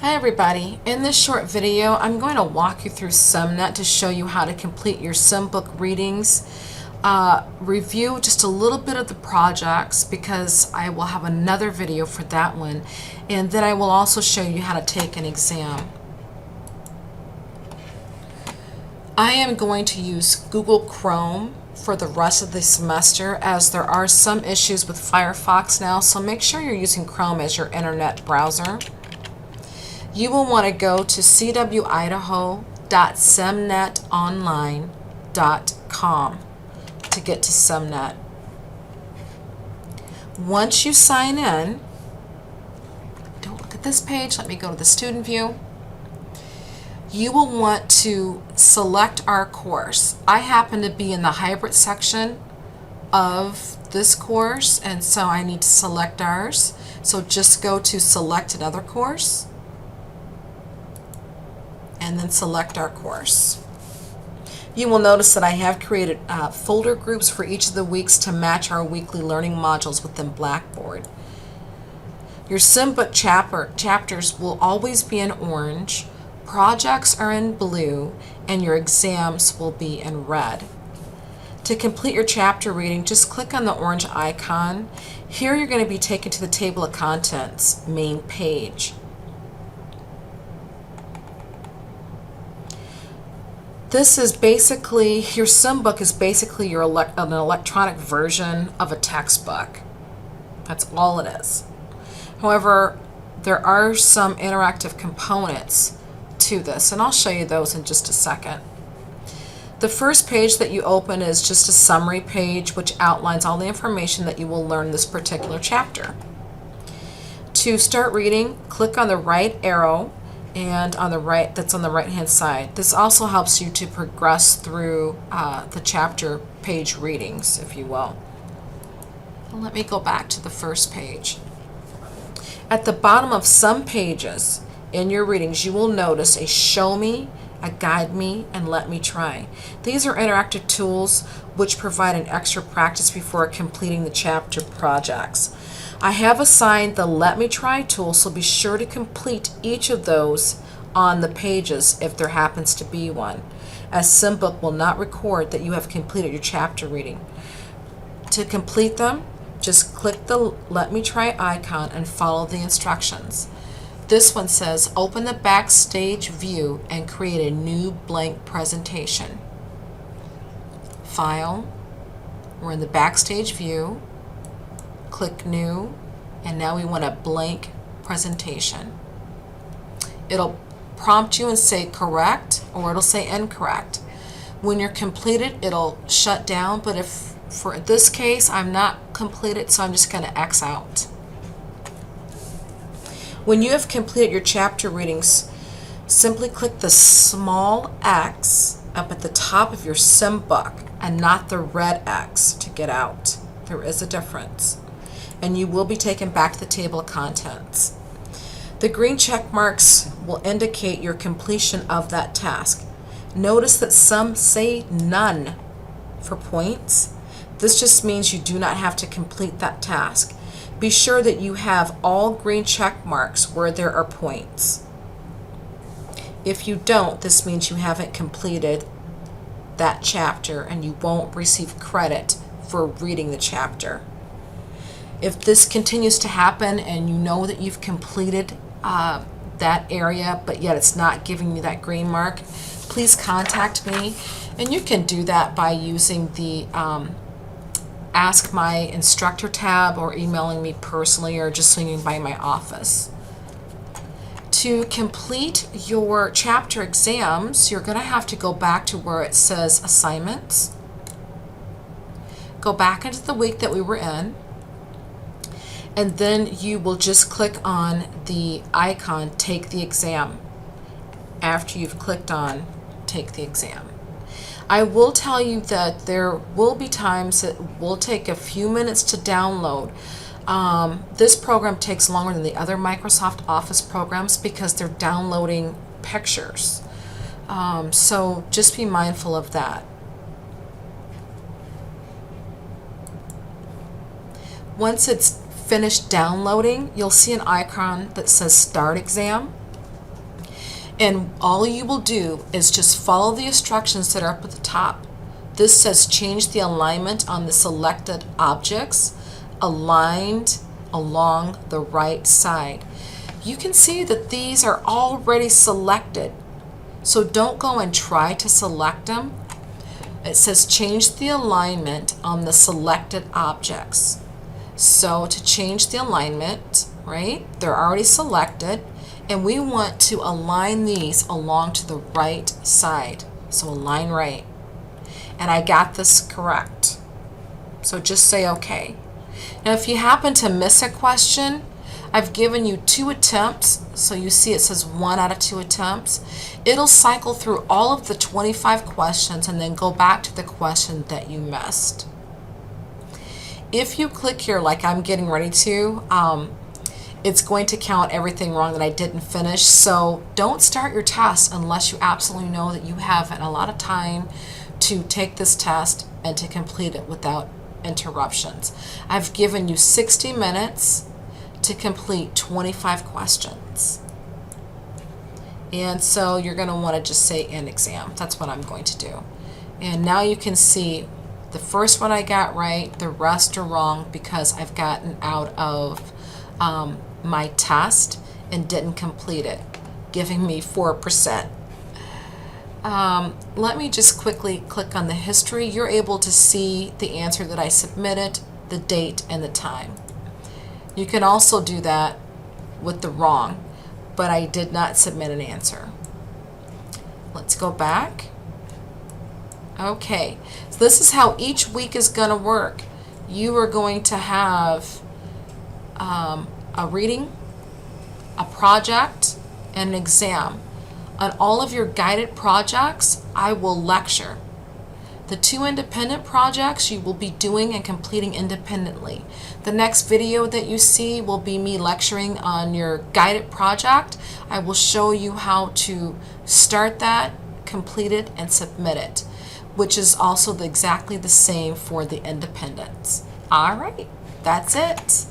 Hi everybody. In this short video, I'm going to walk you through SIMnet to show you how to complete your SIM book readings, review just a little bit of the projects because I will have another video for that one, and then I will also show you how to take an exam. I am going to use Google Chrome for the rest of the semester as there are some issues with Firefox now, so make sure you're using Chrome as your internet browser. You will want to go to cwidaho.simnetonline.com to get to SIMnet. Once you sign in, don't look at this page, let me go to the student view. You will want to select our course. I happen to be in the hybrid section of this course, and so I need to select ours. So just go to select another course and then select our course. You will notice that I have created folder groups for each of the weeks to match our weekly learning modules within Blackboard. Your SIM book chapters will always be in orange, projects are in blue, and your exams will be in red. To complete your chapter reading, just click on the orange icon. Here you're going to be taken to the table of contents main page. This is basically, your SIM book is basically an electronic version of a textbook. That's all it is. However, there are some interactive components to this, and I'll show you those in just a second. The first page that you open is just a summary page which outlines all the information that you will learn in this particular chapter. To start reading, click on the right arrow and on the right, that's on the right hand side. This also helps you to progress through the chapter page readings, if you will. Let me go back to the first page. At the bottom of some pages in your readings, you will notice a show me, a guide me, and let me try. These are interactive tools which provide an extra practice before completing the chapter projects. I have assigned the Let Me Try tool, so be sure to complete each of those on the pages if there happens to be one, as SimBook will not record that you have completed your chapter reading. To complete them, just click the Let Me Try icon and follow the instructions. This one says, open the Backstage view and create a new blank presentation. File, we're in the Backstage view. Click New, and now we want a blank presentation. It'll prompt you and say correct, or it'll say incorrect. When you're completed, it'll shut down, but if for this case I'm not completed, so I'm just going to X out. When you have completed your chapter readings, simply click the small X up at the top of your SIM book and not the red X to get out. There is a difference. And you will be taken back to the table of contents. The green check marks will indicate your completion of that task. Notice that some say none for points. This just means you do not have to complete that task. Be sure that you have all green check marks where there are points. If you don't, this means you haven't completed that chapter and you won't receive credit for reading the chapter. If this continues to happen and you know that you've completed that area, but yet it's not giving you that green mark, please contact me. And you can do that by using the Ask My Instructor tab or emailing me personally or just swinging by my office. To complete your chapter exams, you're going to have to go back to where it says Assignments. Go back into the week that we were in. And then you will just click on the icon, Take the Exam, after you've clicked on Take the Exam. I will tell you that there will be times it will take a few minutes to download. This program takes longer than the other Microsoft Office programs because they're downloading pictures. So just be mindful of that. Once it's finished downloading, you'll see an icon that says Start Exam. And all you will do is just follow the instructions that are up at the top. This says change the alignment on the selected objects aligned along the right side. You can see that these are already selected, so don't go and try to select them. It says change the alignment on the selected objects. So to change the alignment, right, they're already selected, and we want to align these along to the right side. So align right. And I got this correct. So just say okay. Now if you happen to miss a question, I've given you 2 attempts. So you see it says 1 out of 2 attempts. It'll cycle through all of the 25 questions and then go back to the question that you missed. If you click here like I'm getting ready to, it's going to count everything wrong that I didn't finish. So don't start your test unless you absolutely know that you have a lot of time to take this test and to complete it without interruptions. I've given you 60 minutes to complete 25 questions. And so you're going to want to just say in exam. That's what I'm going to do. And now you can see the first one I got right, the rest are wrong because I've gotten out of my test and didn't complete it, giving me 4%. Let me just quickly click on the history. You're able to see the answer that I submitted, the date, and the time. You can also do that with the wrong, but I did not submit an answer. Let's go back. Okay, so this is how each week is going to work. You are going to have a reading, a project, and an exam. On all of your guided projects, I will lecture. The 2 independent projects you will be doing and completing independently. The next video that you see will be me lecturing on your guided project. I will show you how to start that, complete it, and submit it, which is also exactly the same for the independents. All right, that's it.